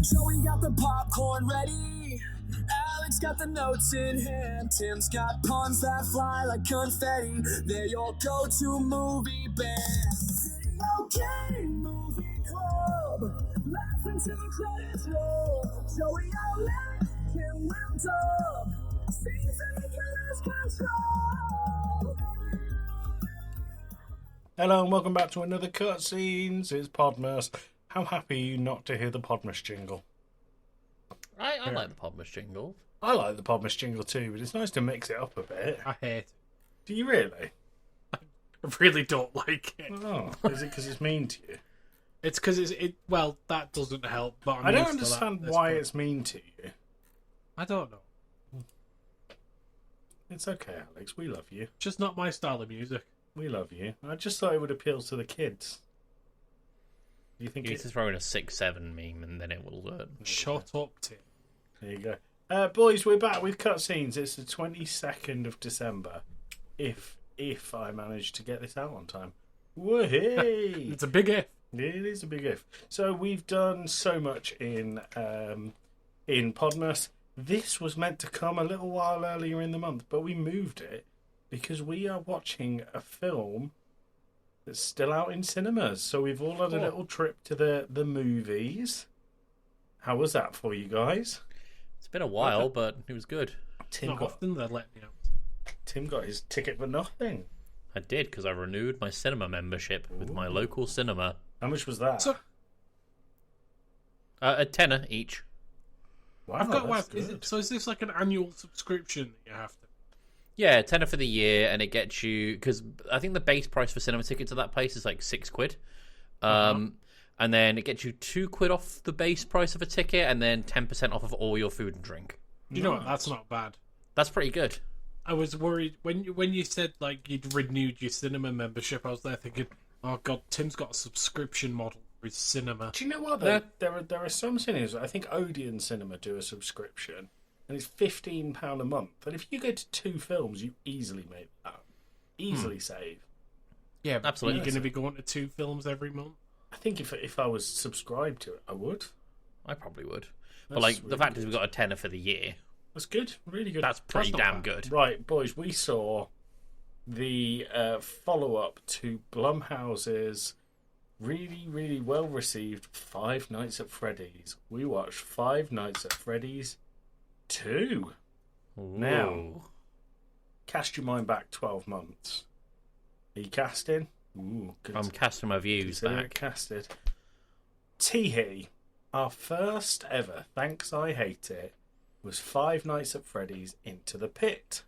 Joey got the popcorn ready. Alex got the notes in hand. Tim's got puns that fly like confetti. They're your go-to movie band. Video game movie club. Laugh until the credits roll. Joey Alex, Tim will dub. Scenes and lose control. Hello and welcome back to another Cutscenes. It's Podmas. How happy are you not to hear the Podmas jingle? I like the Podmas jingle. I like the Podmas jingle too, but it's nice to mix it up a bit. I hate it. Do you really? I really don't like it. Oh, is it because it's mean to you? It's because well, that doesn't help. But I don't understand why it's mean to you. I don't know. It's okay, Alex. We love you. Just not my style of music. We love you. I just thought it would appeal to the kids. Do you think You can throw in a 6-7 meme and then it will learn. Shut up, Tim. There you go. Boys, we're back with Cutscenes. It's the 22nd of December. If I manage to get this out on time. Woohoo! It's a big if. It is a big if. So we've done so much in Podmas. This was meant to come a little while earlier in the month, but we moved it because we are watching a film that's still out in cinemas. So we've all had a little trip to the movies. How was that for you guys? It's been a while, but it was good. Not often they let me out. Tim got his ticket for nothing. I did, because I renewed my cinema membership with my local cinema. How much was that? A tenner each. Wow, I've got that's is this like an annual subscription that you have to? Yeah, tenner for the year, and it gets you, because I think the base price for cinema tickets at that place is like £6. And then it gets you £2 off the base price of a ticket, and then 10% off of all your food and drink. You know what? That's not bad. That's pretty good. I was worried when you said like you'd renewed your cinema membership. I was there thinking, oh god, Tim's got a subscription model for his cinema. Do you know what? There are some cinemas. I think Odeon Cinema do a subscription, and it's £15 a month. And if you go to 2 films, you easily make that. Easily save. Yeah, but absolutely. Are you going to be going to 2 films every month? I think if I was subscribed to it, I would. I probably would. But like really the fact good. is, we've got a tenner for the year. That's good. Really good. That's pretty not damn bad. good. Right, boys, we saw the follow-up to Blumhouse's really, really well-received Five Nights at Freddy's. We watched Five Nights at Freddy's 2. Ooh. Now, cast your mind back 12 months. Are you casting? Ooh, good. I'm casting my views Consider it back. casted. Teehee, our first ever Thanks I Hate It was Five Nights at Freddy's Into the Pit.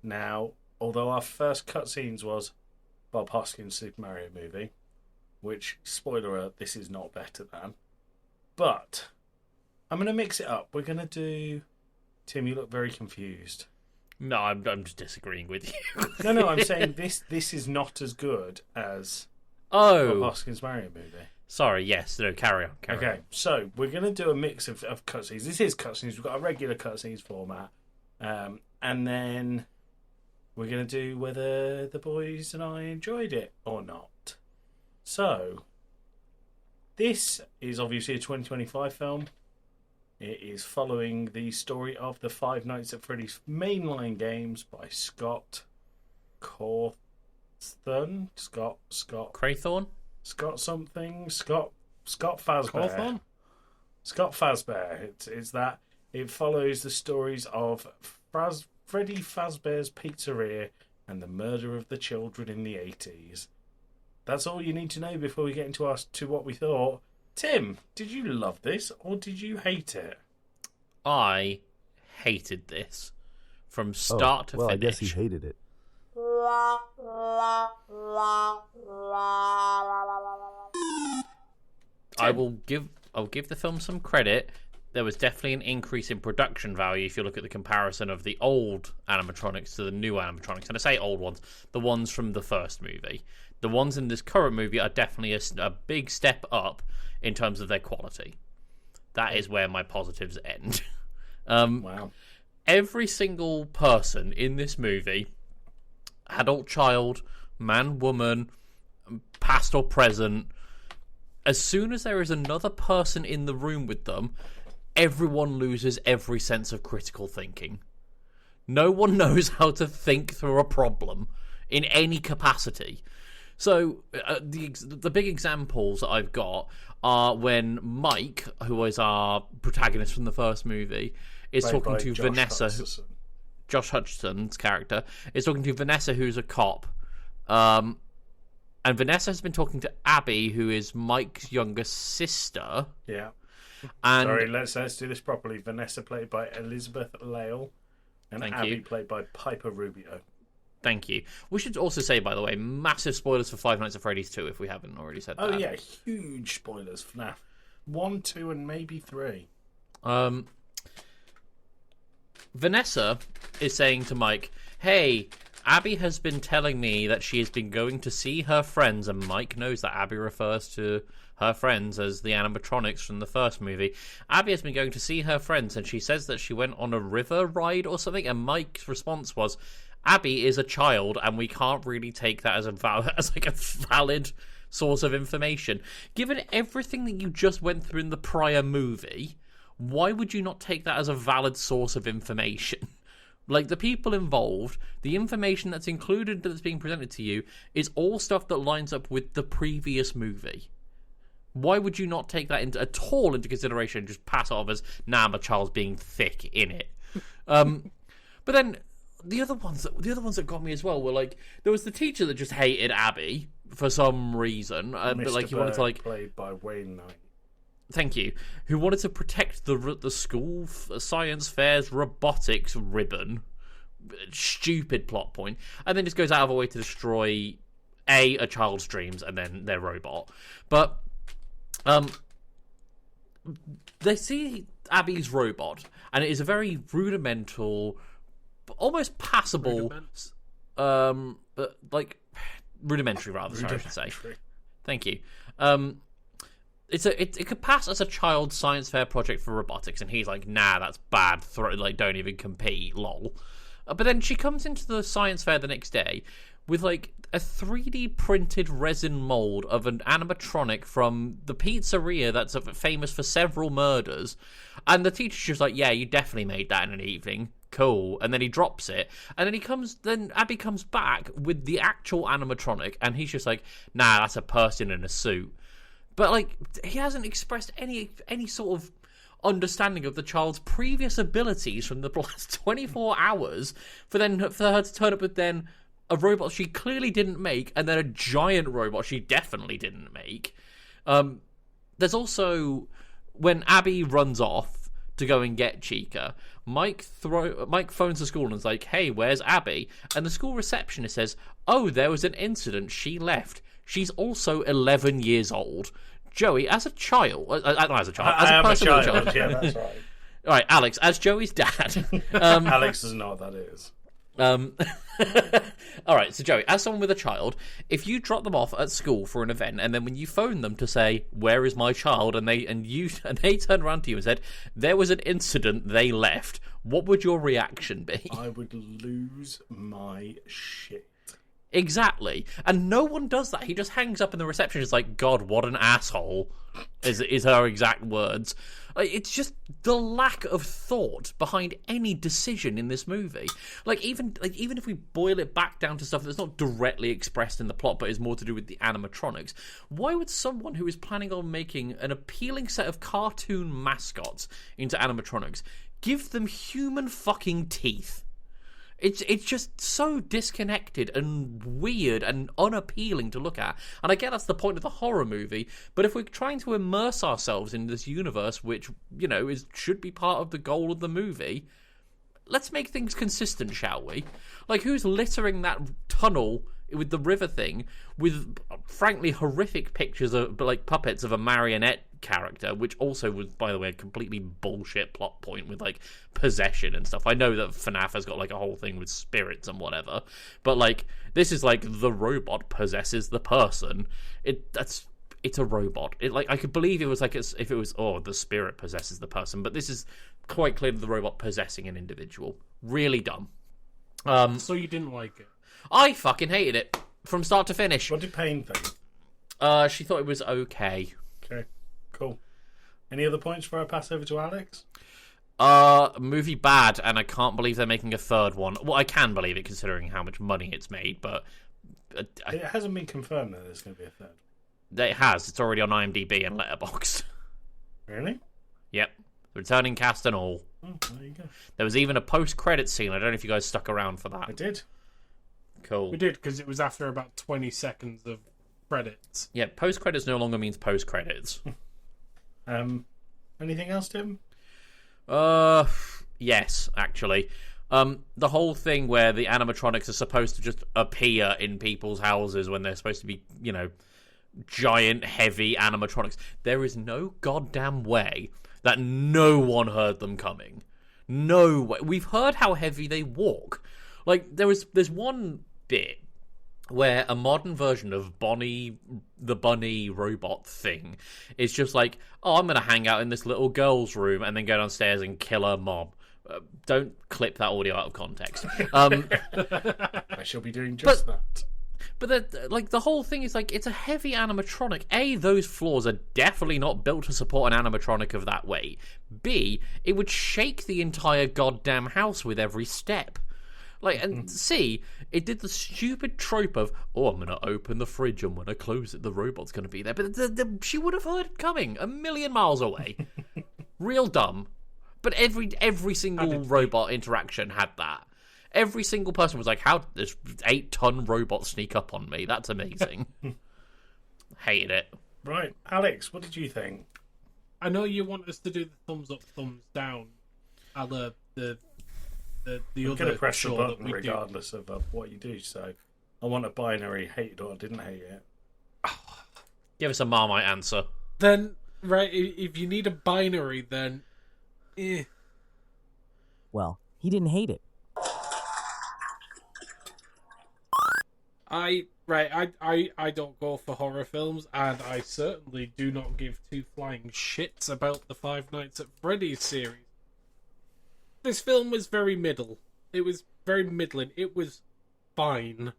Now, although our first cutscenes was Bob Hoskins' Super Mario movie, which, spoiler alert, this is not better than, but I'm going to mix it up. We're going to do... Tim, you look very confused. No, I'm just disagreeing with you. No, I'm saying this is not as good as Oh, Bob Hoskins' Mario movie. sorry. Yes, no. Carry on. Okay, so we're going to do a mix of cutscenes. This is cutscenes. We've got a regular cutscenes format. And then we're going to do whether the boys and I enjoyed it or not. So, this is obviously a 2025 film. It is following the story of the Five Nights at Freddy's mainline games by Scott Cawthon. Scott Craythorne? Scott something. Scott Fazbear. Cawthon? Scott Fazbear. It's that. It follows the stories of Freddy Fazbear's Pizzeria and the murder of the children in the 80s. That's all you need to know before we get into what we thought. Tim, did you love this or did you hate it? I hated this from start to well, finish. I guess he hated it. I'll give the film some credit. There was definitely an increase in production value if you look at the comparison of the old animatronics to the new animatronics. And I say old ones, the ones from the first movie. The ones in this current movie are definitely a big step up in terms of their quality. That is where my positives end. Wow. Every single person in this movie, adult, child, man, woman, past or present, as soon as there is another person in the room with them, everyone loses every sense of critical thinking. No one knows how to think through a problem in any capacity. So the big examples that I've got are when Mike, who was our protagonist from the first movie, is talking to Vanessa. Josh Hutcherson's character is talking to Vanessa, who's a cop. And Vanessa has been talking to Abby, who is Mike's younger sister. Yeah. And sorry, let's do this properly. Vanessa played by Elizabeth Lale, and Abby played by Piper Rubio. Thank you. We should also say, by the way, massive spoilers for Five Nights at Freddy's 2, if we haven't already said that. Oh yeah, huge spoilers. FNAF 1, 2, and maybe 3. Vanessa is saying to Mike, hey, Abby has been telling me that she has been going to see her friends, and Mike knows that Abby refers to her friends as the animatronics from the first movie. Abby has been going to see her friends, and she says that she went on a river ride or something, and Mike's response was, Abby is a child, and we can't really take that as a valid source of information. Given everything that you just went through in the prior movie, why would you not take that as a valid source of information? Like, the people involved, the information that's included that's being presented to you is all stuff that lines up with the previous movie. Why would you not take that at all into consideration and just pass it off as, nah, my child's being thick in it? But then the other ones that got me as well were like, there was the teacher that just hated Abby for some reason, but like he wanted to like played by Wayne Knight. Thank you. Who wanted to protect the school science fair's robotics ribbon? Stupid plot point, and then just goes out of her way to destroy a child's dreams and then their robot. But they see Abby's robot, and it is a very rudimental, almost passable, but like rudimentary rather. Sorry, I should say. Thank you. It could pass as a child science fair project for robotics, and he's like, nah, that's bad. Don't even compete, lol. But then she comes into the science fair the next day with like a 3D printed resin mold of an animatronic from the pizzeria that's famous for several murders, and the teacher's just like, yeah, you definitely made that in an evening. Cool. And then he drops it, and then Abby comes back with the actual animatronic, and he's just like, nah, that's a person in a suit. But, like, he hasn't expressed any sort of understanding of the child's previous abilities from the last 24 hours for her to turn up with then a robot she clearly didn't make and then a giant robot she definitely didn't make. There's also, when Abby runs off to go and get Chica, Mike phones the school and is like, hey, where's Abby? And the school receptionist says, oh, there was an incident, she left. She's also 11 years old. Joey, as a child, not as a child, as a person with a child. Yeah, that's right. All right, Alex, as Joey's dad. Alex doesn't know what that is. All right, so Joey, as someone with a child, if you drop them off at school for an event, and then when you phone them to say, where is my child, and they turn around to you and said, there was an incident, they left, what would your reaction be? I would lose my shit. Exactly. And no one does that. He just hangs up and the receptionist is like, God, what an asshole, is her exact words. It's just the lack of thought behind any decision in this movie. Even if we boil it back down to stuff that's not directly expressed in the plot but is more to do with the animatronics, why would someone who is planning on making an appealing set of cartoon mascots into animatronics give them human fucking teeth? It's just so disconnected and weird and unappealing to look at. And I get that's the point of the horror movie, but if we're trying to immerse ourselves in this universe, which, you know, should be part of the goal of the movie, let's make things consistent, shall we? Like, who's littering that tunnel with the river thing with, frankly, horrific pictures of, like, puppets of a marionette character, which also was, by the way, a completely bullshit plot point with, like, possession and stuff. I know that FNAF has got, like, a whole thing with spirits and whatever, but, like, this is, like, the robot possesses the person. It's a robot. I could believe it was, like, if it was, the spirit possesses the person, but this is quite clearly the robot possessing an individual. Really dumb. So you didn't like it? I fucking hated it from start to finish. What did Payne think? She thought it was okay. Okay, cool. Any other points before I pass over to Alex? Movie bad, and I can't believe they're making a third one. Well, I can believe it considering how much money it's made, but It hasn't been confirmed that there's going to be a third. it has. It's already on IMDb and Letterboxd. Really? Yep, returning cast and all. Oh, there you go. There was even a post-credit scene. I don't know if you guys stuck around for that. I did. Cool. We did, because it was after about 20 seconds of credits. Yeah, post-credits no longer means post-credits. Anything else, Tim? Yes, actually. The whole thing where the animatronics are supposed to just appear in people's houses when they're supposed to be, giant, heavy animatronics. There is no goddamn way that no one heard them coming. No way. We've heard how heavy they walk. Like, there's one bit where a modern version of Bonnie, the bunny robot thing, is just like, oh, I'm going to hang out in this little girl's room and then go downstairs and kill her mom. Don't clip that audio out of context. I shall be doing just that. But the whole thing is like, it's a heavy animatronic. A, those floors are definitely not built to support an animatronic of that weight. B, it would shake the entire goddamn house with every step. And C, it did the stupid trope of, oh, I'm going to open the fridge and when I close it, the robot's going to be there. But she would have heard it coming a million miles away. Real dumb. But every single robot interaction had that. Every single person was like, how did this 8-ton robot sneak up on me? That's amazing. Hated it. Right. Alex, what did you think? I know you want us to do the thumbs up, thumbs down, a la the I'm other going to press the show button that we regardless of what you do, so I want a binary hated or didn't hate it. Give us a Marmite answer. Then, right, if you need a binary, then... Well, he didn't hate it. I don't go for horror films, and I certainly do not give two flying shits about the Five Nights at Freddy's series. This film was very middle. It was very middling. It was fine.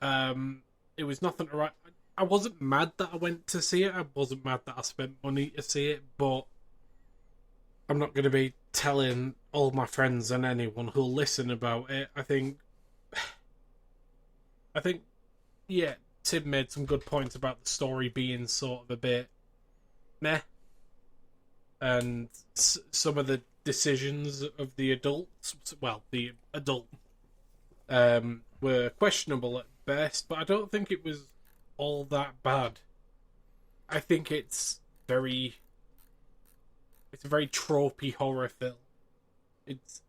It was nothing to write. I wasn't mad that I went to see it. I wasn't mad that I spent money to see it, but I'm not going to be telling all my friends and anyone who'll listen about it. I think, yeah, Tim made some good points about the story being sort of a bit meh. And some of the decisions of the adults, the adult, were questionable at best, but I don't think it was all that bad. I think it's a very tropey horror film. It's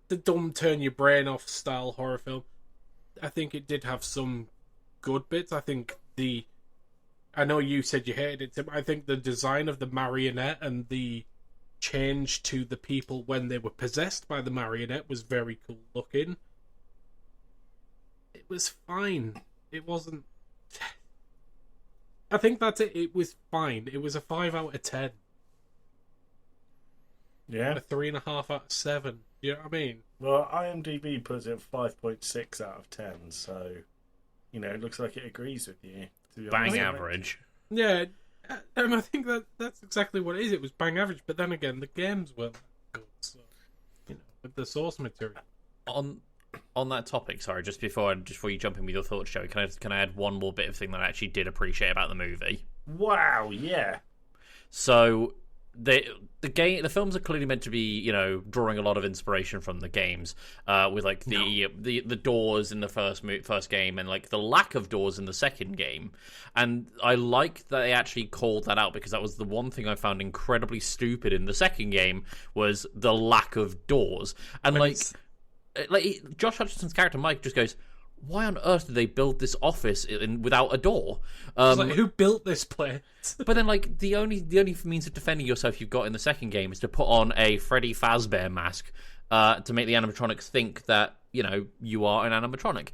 the dumb turn your brain off style horror film. I think it did have some good bits. I know you said you hated it, Tim. I think the design of the marionette and the change to the people when they were possessed by the marionette was very cool looking. It was fine. It wasn't... I think that's it. It was fine. It was a 5 out of 10. Yeah. A 3.5 out of 7. You know what I mean? Well, IMDb puts it 5.6 out of 10, so, it looks like it agrees with you. Bang average. Yeah, and I think that's exactly what it is. It was bang average, but then again, the games weren't good, so, with the source material. On that topic, sorry, just before you jump in with your thoughts, Joey, can I add one more bit of thing that I actually did appreciate about the movie? Wow, yeah. So the films are clearly meant to be, drawing a lot of inspiration from the games, with like the doors in the first game and like the lack of doors in the second game. And I like that they actually called that out, because that was the one thing I found incredibly stupid in the second game, was the lack of doors. And like Josh Hutcherson's character Mike just goes, why on earth did they build this office without a door? Who built this place? But then, like, the only means of defending yourself you've got in the second game is to put on a Freddy Fazbear mask to make the animatronics think that, you are an animatronic.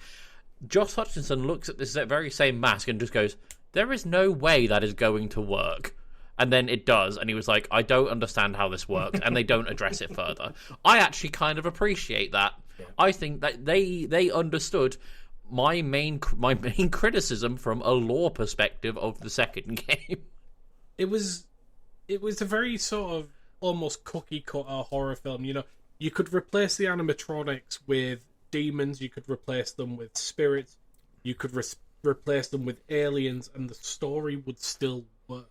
Josh Hutcherson looks at this very same mask and just goes, there is no way that is going to work. And then it does, and he was like, I don't understand how this works, and they don't address it further. I actually kind of appreciate that. Yeah. I think that they understood my main criticism from a lore perspective of the second game. it was a very sort of almost cookie cutter horror film. You know, you could replace the animatronics with demons, you could replace them with spirits, you could replace them with aliens, and the story would still work.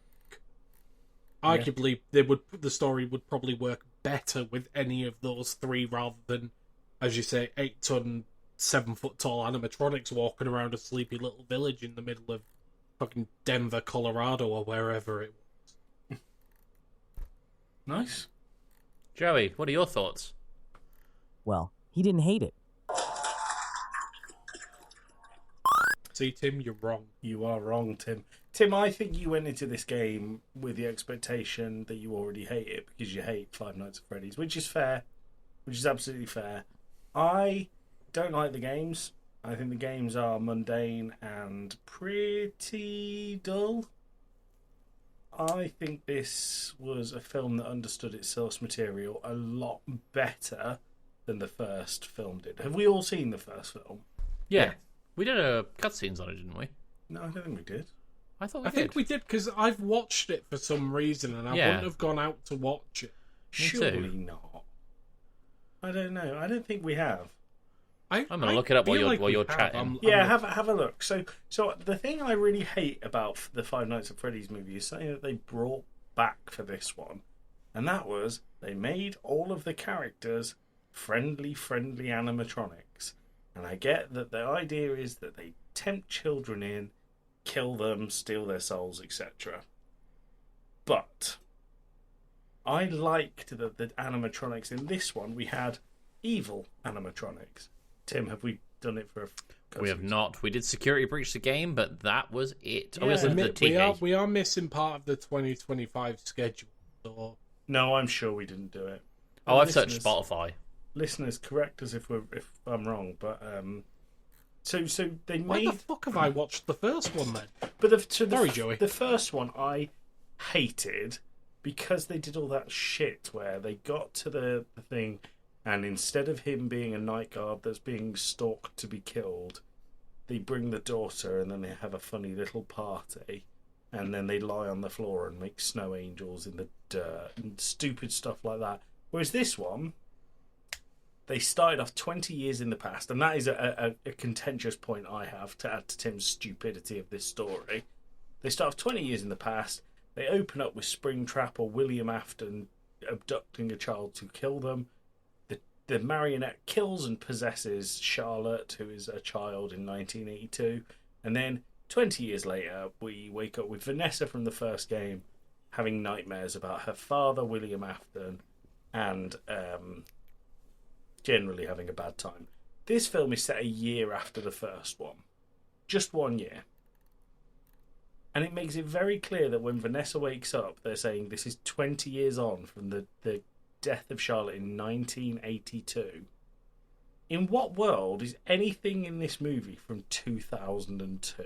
Arguably, the story would probably work better with any of those three rather than, as you say, 8-ton, 7-foot tall animatronics walking around a sleepy little village in the middle of fucking Denver, Colorado, or wherever it was. Nice. Joey, what are your thoughts? Well, he didn't hate it. See, Tim, you're wrong. You are wrong, Tim. Tim, I think you went into this game with the expectation that you already hate it because you hate Five Nights at Freddy's, which is fair, which is absolutely fair. I don't like the games. I think the games are mundane and pretty dull. I think this was a film that understood its source material a lot better than the first film did. Have we all seen the first film? Yeah. We did a cutscenes on it, didn't we? No, I don't think we did. I thought we I did. think we did because I've watched it for some reason and I wouldn't have gone out to watch it. Surely not. I don't know. I don't think we have. I'm going to look it up while you're chatting. Have a look. So the thing I really hate about the Five Nights at Freddy's movie is something that they brought back for this one, and that was they made all of the characters friendly animatronics. And I get that the idea is that they tempt children in, kill them, steal their souls, etc. But I liked that the animatronics in this one, we had evil animatronics. Tim, have we done it for a We have not. We did security breach the game, but that was it. Yeah. Oh, yes, the TV. We are missing part of the 2025 schedule. So. No, I'm sure we didn't do it. Oh, I've searched Spotify. Listeners, correct us if I'm wrong, but so they Why made. the fuck have I watched the first one then? But Sorry, Joey. The first one I hated because they did all that shit where they got to the thing, and instead of him being a night guard that's being stalked to be killed, they bring the daughter and then they have a funny little party, and then they lie on the floor and make snow angels in the dirt and stupid stuff like that. Whereas this one, they started off 20 years in the past, and that is a contentious point I have to add to Tim's stupidity of this story. They start off 20 years in the past, they open up with Springtrap or William Afton abducting a child to kill them. The marionette kills and possesses Charlotte, who is a child in 1982, and then 20 years later, we wake up with Vanessa from the first game having nightmares about her father, William Afton, and generally having a bad time. This film is set a year after the first one. Just 1 year. And it makes it very clear that when Vanessa wakes up, they're saying this is 20 years on from the death of Charlotte in 1982. In what world is anything in this movie from 2002?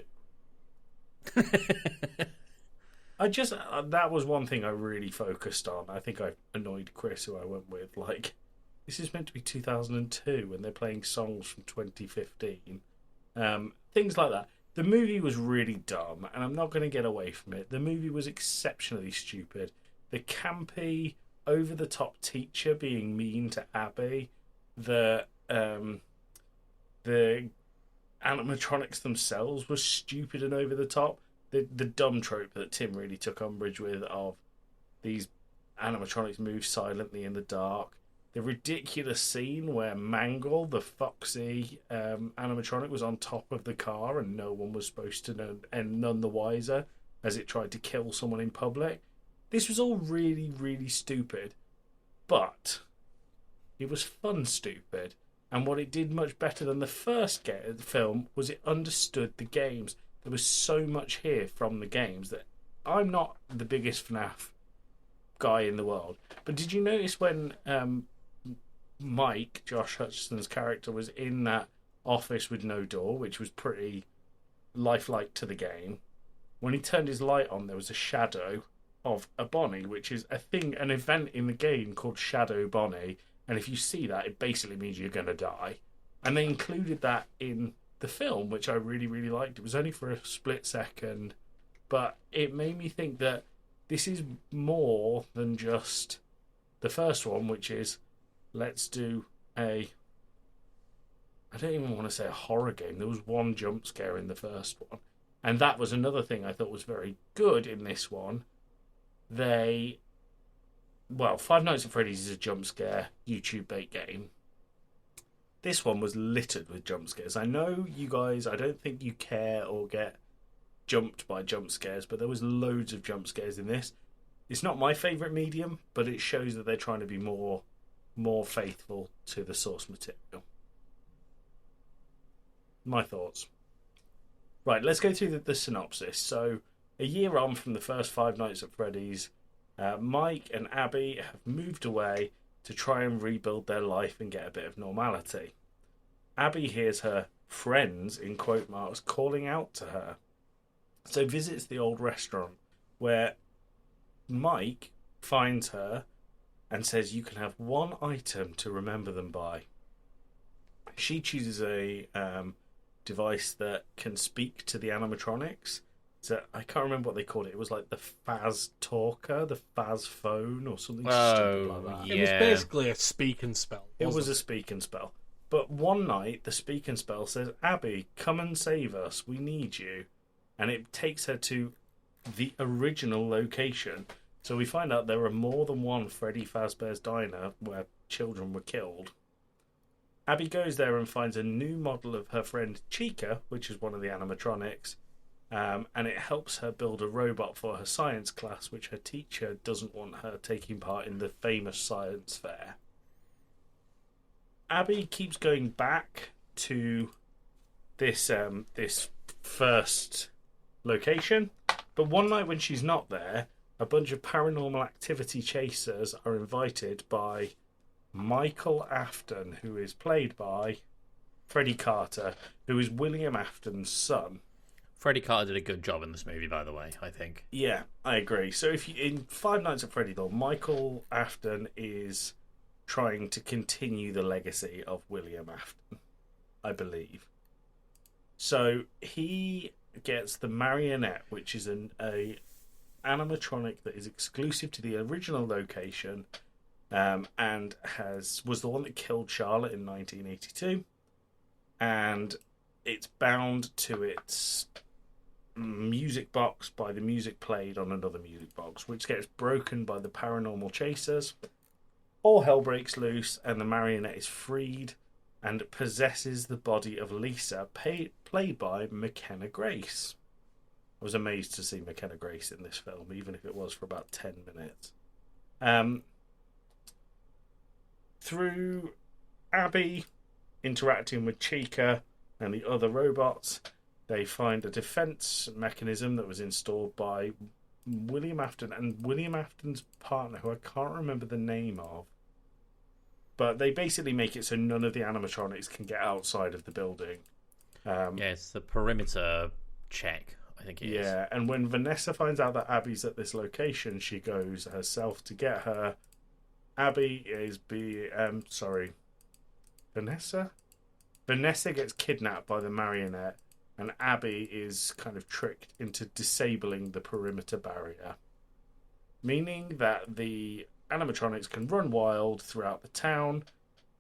That was one thing I really focused on. I think I annoyed Chris, who I went with. Like, this is meant to be 2002 and they're playing songs from 2015. Things like that. The movie was really dumb, and I'm not going to get away from it. The movie was exceptionally stupid. The campy, over-the-top teacher being mean to Abby, the animatronics themselves were stupid and over-the-top. The dumb trope that Tim really took umbrage with of these animatronics move silently in the dark. The ridiculous scene where Mangle, the foxy animatronic, was on top of the car and no one was supposed to know, and none the wiser, as it tried to kill someone in public. This was all really, really stupid. But it was fun stupid. And what it did much better than the first film was it understood the games. There was so much here from the games that I'm not the biggest FNAF guy in the world. But did you notice when Mike, Josh Hutcherson's character, was in that office with no door, which was pretty lifelike to the game, when he turned his light on, there was a shadow of a Bonnie, which is an event in the game called Shadow Bonnie, and if you see that, it basically means you're going to die. And they included that in the film, which I really, really liked. It was only for a split second, but it made me think that this is more than just the first one, which is let's do I don't even want to say a horror game. There was one jump scare in the first one. And that was another thing I thought was very good in this one. Five Nights at Freddy's is a jump scare YouTube bait game. This one was littered with jump scares. I know you guys, I don't think you care or get jumped by jump scares, but there was loads of jump scares in this. It's not my favourite medium, but it shows that they're trying to be more faithful to the source material. My thoughts. Right, let's go through the synopsis. So, a year on from the first Five Nights at Freddy's, Mike and Abby have moved away to try and rebuild their life and get a bit of normality. Abby hears her friends, in quote marks, calling out to her. So visits the old restaurant where Mike finds her and says you can have one item to remember them by. She chooses a device that can speak to the animatronics. So I can't remember what they called it. It was like the Faz Talker, the Faz Phone, or something stupid like that. Yeah. It was basically a speak and spell. It was a speak and spell. But one night, the speak and spell says, Abby, come and save us. We need you. And it takes her to the original location. So we find out there are more than one Freddy Fazbear's Diner where children were killed. Abby goes there and finds a new model of her friend Chica, which is one of the animatronics, and it helps her build a robot for her science class, which her teacher doesn't want her taking part in the famous science fair. Abby keeps going back to this first location, but one night when she's not there, a bunch of paranormal activity chasers are invited by Michael Afton, who is played by Freddie Carter, who is William Afton's son. Freddie Carter did a good job in this movie, by the way, I think. Yeah, I agree. So if you, in Five Nights at Freddy, though, Michael Afton is trying to continue the legacy of William Afton, I believe. So he gets the marionette, which is a animatronic that is exclusive to the original location, and was the one that killed Charlotte in 1982, and it's bound to its music box by the music played on another music box, which gets broken by the paranormal chasers. All hell breaks loose, and the marionette is freed and possesses the body of Lisa, played by McKenna Grace. I was amazed to see McKenna Grace in this film, even if it was for about 10 minutes. Through Abby interacting with Chica and the other robots, they find a defense mechanism that was installed by William Afton and William Afton's partner, who I can't remember the name of. But they basically make it so none of the animatronics can get outside of the building. It's the perimeter check, I think it is. Yeah, and when Vanessa finds out that Abby's at this location, she goes herself to get her. Abby is Vanessa? Vanessa gets kidnapped by the marionette, and Abby is kind of tricked into disabling the perimeter barrier, meaning that the animatronics can run wild throughout the town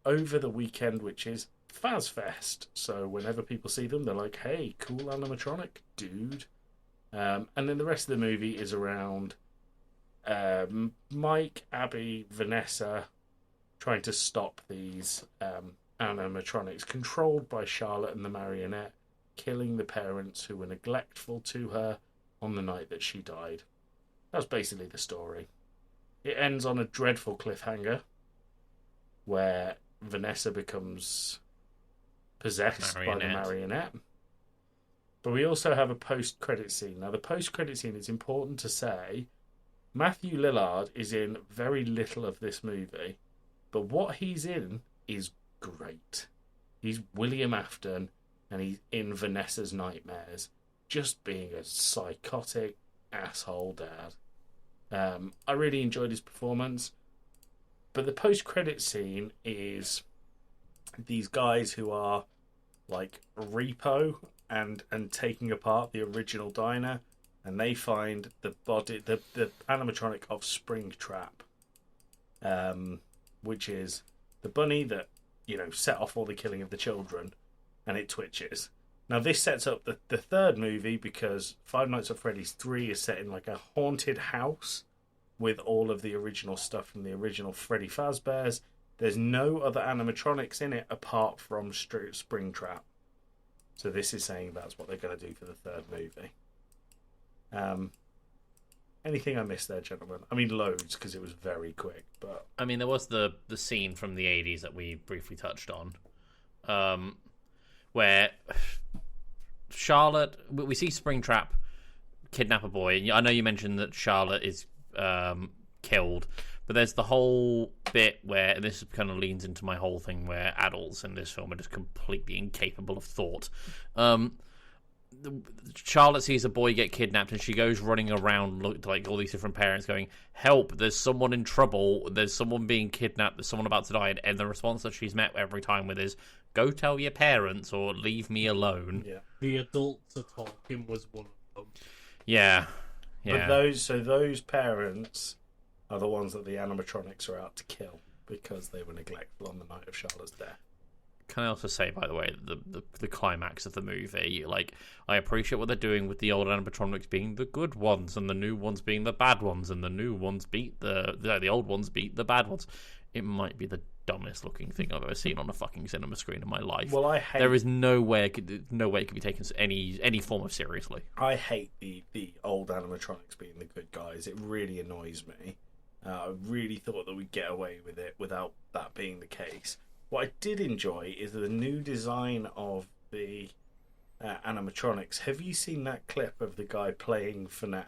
over the weekend, which is FazFest. So whenever people see them, they're like, hey, cool animatronic, dude. And then the rest of the movie is around Mike, Abby, Vanessa trying to stop these animatronics controlled by Charlotte and the marionette, killing the parents who were neglectful to her on the night that she died. That's basically the story. It ends on a dreadful cliffhanger where Vanessa becomes possessed by the marionette. But we also have a post-credit scene. Now, the post-credit scene, is important to say, Matthew Lillard is in very little of this movie, but what he's in is great. He's William Afton, and he's in Vanessa's nightmares, just being a psychotic asshole dad. I really enjoyed his performance, but the post-credit scene is these guys who are like repo and taking apart the original diner, and they find the animatronic of Springtrap, which is the bunny that set off all the killing of the children, and it twitches. Now this sets up the third movie, because Five Nights at Freddy's 3 is set in like a haunted house with all of the original stuff from the original Freddy Fazbear's. There's no other animatronics in it apart from Springtrap. So this is saying that's what they're going to do for the third movie. Anything I missed there, gentlemen? I mean, loads, because it was very quick. But I mean, there was the scene from the 80s that we briefly touched on, where Charlotte, we see Springtrap kidnap a boy. I know you mentioned that Charlotte is killed, but there's the whole bit where, and this kind of leans into my whole thing, where adults in this film are just completely incapable of thought. Charlotte sees a boy get kidnapped, and she goes running around like all these different parents going, help, there's someone in trouble, there's someone being kidnapped, there's someone about to die, and the response that she's met every time with is, go tell your parents or leave me alone. Yeah. The adults are talking was one of them. Yeah. But those parents are the ones that the animatronics are out to kill because they were neglectful on the night of Charlotte's death. Can I also say, by the way, the climax of the movie, like, I appreciate what they're doing with the old animatronics being the good ones and the new ones being the bad ones, and the new ones beat the old ones beat the bad ones. It might be the dumbest looking thing I've ever seen on a fucking cinema screen in my life. Well, there is no way it could be taken any form of seriously. I hate the old animatronics being the good guys. It really annoys me. I really thought that we'd get away with it without that being the case. What I did enjoy is the new design of the animatronics. Have you seen that clip of the guy playing FNAF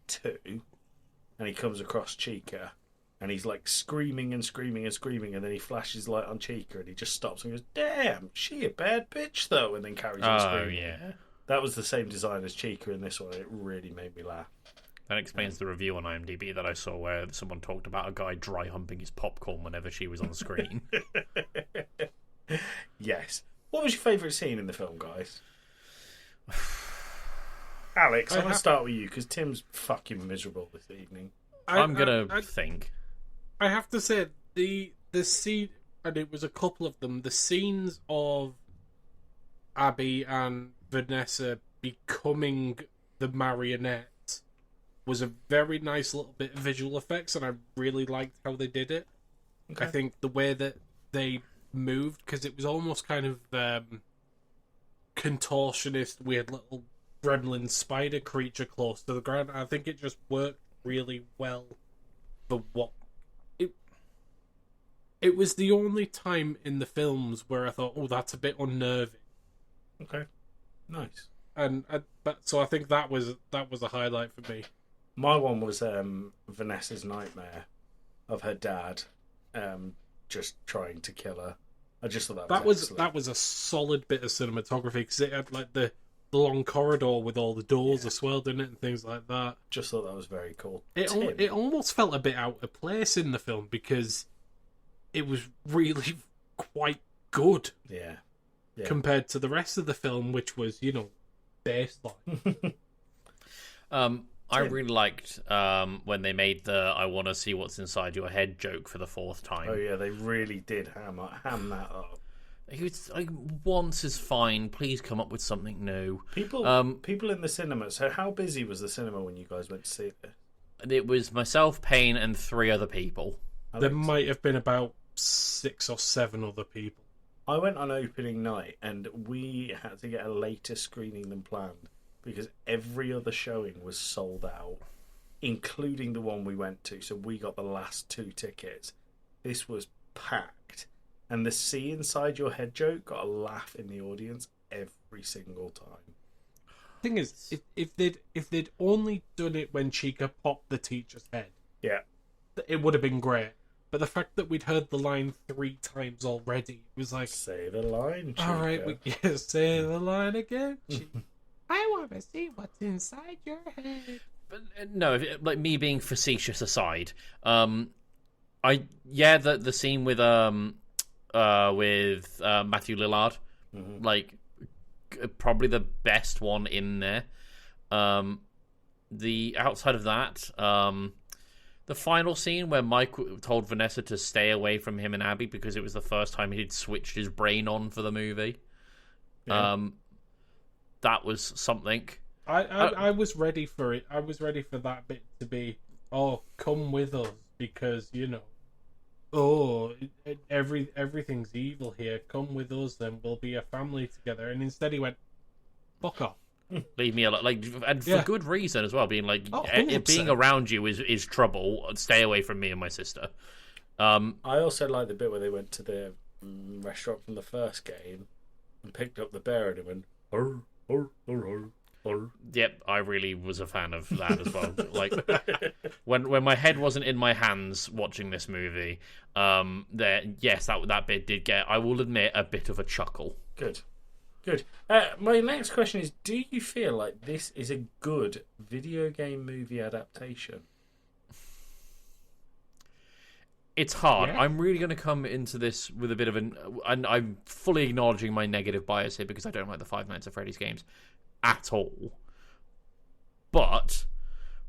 2? And he comes across Chica, and he's like screaming and screaming and screaming, and then he flashes light on Chica, and he just stops and goes, "Damn, she a bad bitch though," and then carries on screaming. Oh yeah, that was the same design as Chica in this one. It really made me laugh. That explains the review on IMDb that I saw where someone talked about a guy dry humping his popcorn whenever she was on the screen. Yes. What was your favourite scene in the film, guys? Alex, I'm going to start with you because Tim's fucking miserable this evening. I'm going to think. I have to say, the scene, and it was a couple of them, the scenes of Abby and Vanessa becoming the marionette was a very nice little bit of visual effects, and I really liked how they did it. Okay. I think the way that they moved, because it was almost kind of contortionist, weird little gremlin spider creature close to the ground. I think it just worked really well for what... It was the only time in the films where I thought, oh, that's a bit unnerving. Okay. Nice. So I think that was a highlight for me. My one was Vanessa's nightmare of her dad just trying to kill her. I just thought that was a solid bit of cinematography, because it had like the long corridor with all the doors as well, didn't it, and things like that. Just thought that was very cool. It almost felt a bit out of place in the film because it was really quite good. Yeah. Compared to the rest of the film, which was, baseline. I really liked when they made the "I want to see what's inside your head" joke for the fourth time. Oh yeah, they really did ham that up. It was like, once is fine. Please come up with something new. People in the cinema. So how busy was the cinema when you guys went to see it? It was myself, Payne, and 3 other people. There might have been about 6 or 7 other people. I went on opening night, and we had to get a later screening than planned because every other showing was sold out, including the one we went to. So we got the last 2 tickets. This was packed. And the "see inside your head" joke got a laugh in the audience every single time. Thing is, if they'd only done it when Chica popped the teacher's head, it would have been great. But the fact that we'd heard the line 3 times already, it was like, say the line, Chica. All right, say the line again, Chica. I want to see what's inside your head. But no, like, me being facetious aside, the scene with Matthew Lillard, like, probably the best one in there. the outside of that, the final scene where Mike told Vanessa to stay away from him and Abby because it was the first time he'd switched his brain on for the movie. Yeah. That was something. I was ready for it. I was ready for that bit to be, oh, come with us because everything's evil here. Come with us, then we'll be a family together. And instead he went, fuck off. Leave me alone, and for good reason as well. Being like, Oh, 100%. being around you is trouble. Stay away from me and my sister. I also like the bit where they went to the restaurant from the first game and picked up the bear and it went, "Arr, arr, arr, arr, arr." Yep, I really was a fan of that as well. Like when my head wasn't in my hands watching this movie, that bit did get, I will admit, a bit of a chuckle. Good. My next question is, do you feel like this is a good video game movie adaptation? It's hard. Yeah. I'm really going to come into this with a bit of and I'm fully acknowledging my negative bias here because I don't like the Five Nights at Freddy's games at all. But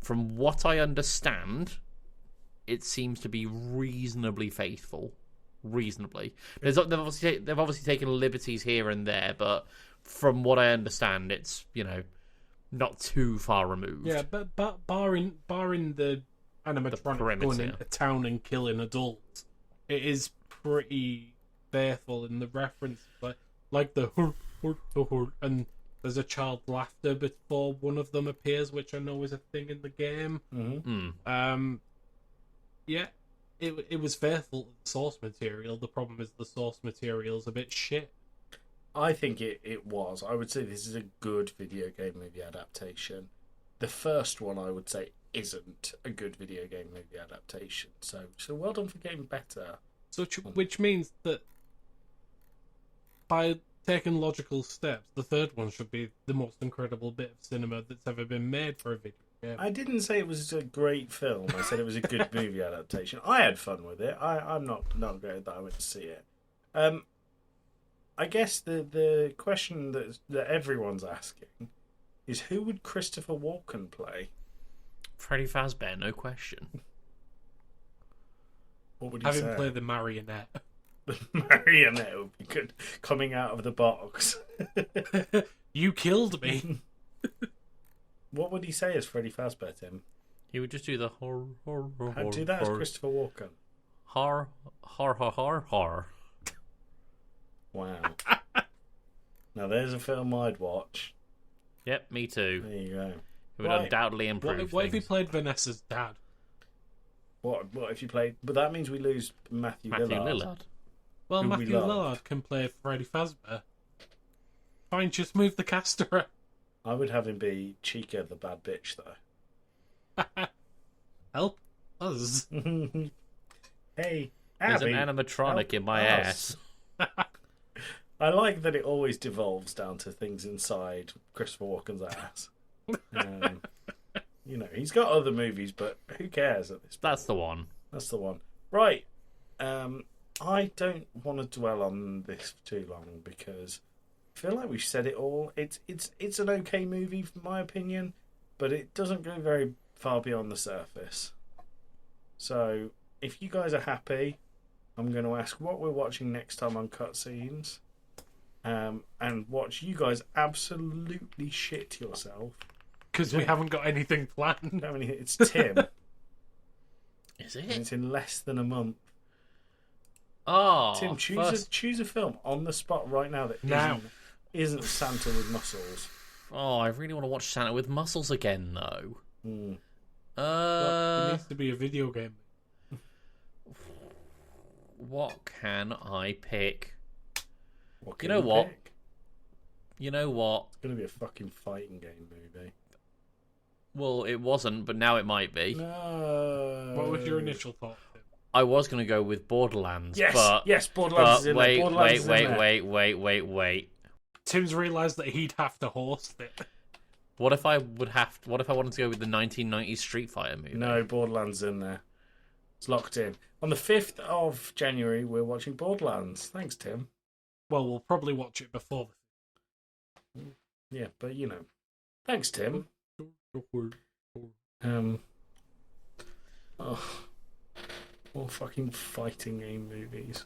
from what I understand, it seems to be reasonably faithful. They've obviously taken liberties here and there, but from what I understand, it's not too far removed. Yeah, but barring the animatronic going into town and killing adults, it is pretty faithful in the reference, like the hur, hur, hur, hur, and there's a child laughter before one of them appears, which I know is a thing in the game. Mm-hmm. Yeah. It was faithful to the source material. The problem is the source material's a bit shit. I think it was. I would say this is a good video game movie adaptation. The first one, I would say, isn't a good video game movie adaptation. So well done for getting better. So, which means that by taking logical steps, the third one should be the most incredible bit of cinema that's ever been made for a video game. I didn't say it was a great film. I said it was a good movie adaptation. I had fun with it. I'm not great that I went to see it. I guess the question that everyone's asking is, who would Christopher Walken play? Freddy Fazbear, no question. What would you Have say? him play the marionette. The marionette would be good, coming out of the box. You killed me. What would he say as Freddy Fazbear, Tim? He would just do the horror. I'd do that as Christopher Walken. Har. Wow. Now there's a film I'd watch. Yep, me too. There you go. It would undoubtedly improve What if he things. played Vanessa's dad? What if you played? But that means we lose Matthew Lillard. Well, Who we Matthew love. Lillard can play Freddy Fazbear. Fine, just move the cast around. I would have him be Chica the bad bitch, though. Help us. Hey, There's Abby, an animatronic help in my us. ass. I like that it always devolves down to things inside Christopher Walken's ass. He's got other movies, but who cares at this point? That's the one. That's the one. Right. I don't want to dwell on this for too long because I feel like we've said it all. It's an okay movie, from my opinion, but it doesn't go very far beyond the surface. So, if you guys are happy, I'm going to ask what we're watching next time on Cutscenes, and watch you guys absolutely shit yourself. Because we haven't got anything planned. I mean, it's Tim. Is And it? it's in less than a month. Oh, Tim, choose a film on the spot right now that isn't Santa with muscles. Oh, I really want to watch Santa with muscles again, though. It needs to be a video game. What can I pick? What You can know what? pick? You know what? It's going to be a fucking fighting game movie. Well, it wasn't, but now it might be. No. What was your initial thought? Tim? I was going to go with Borderlands, Yes, but yes, Borderlands is in wait, there. Borderlands is in there. wait. Tim's realised that he'd have to host it. What if I wanted to go with the 1990s Street Fighter movie? No, Borderlands in there. It's locked in. On the 5th of January, we're watching Borderlands. Thanks, Tim. Well, we'll probably watch it before. Yeah, but Thanks, Tim. Oh, more fucking fighting game movies.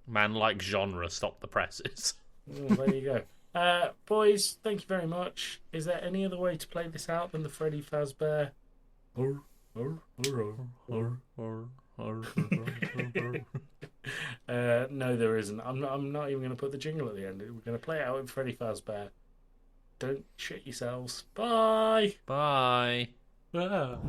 Man, like genre, stop the presses. Oh, there you go. Boys, thank you very much. Is there any other way to play this out than the Freddy Fazbear? No, there isn't. I'm not even going to put the jingle at the end. We're going to play it out with Freddy Fazbear. Don't shit yourselves. Bye. Bye. Ah.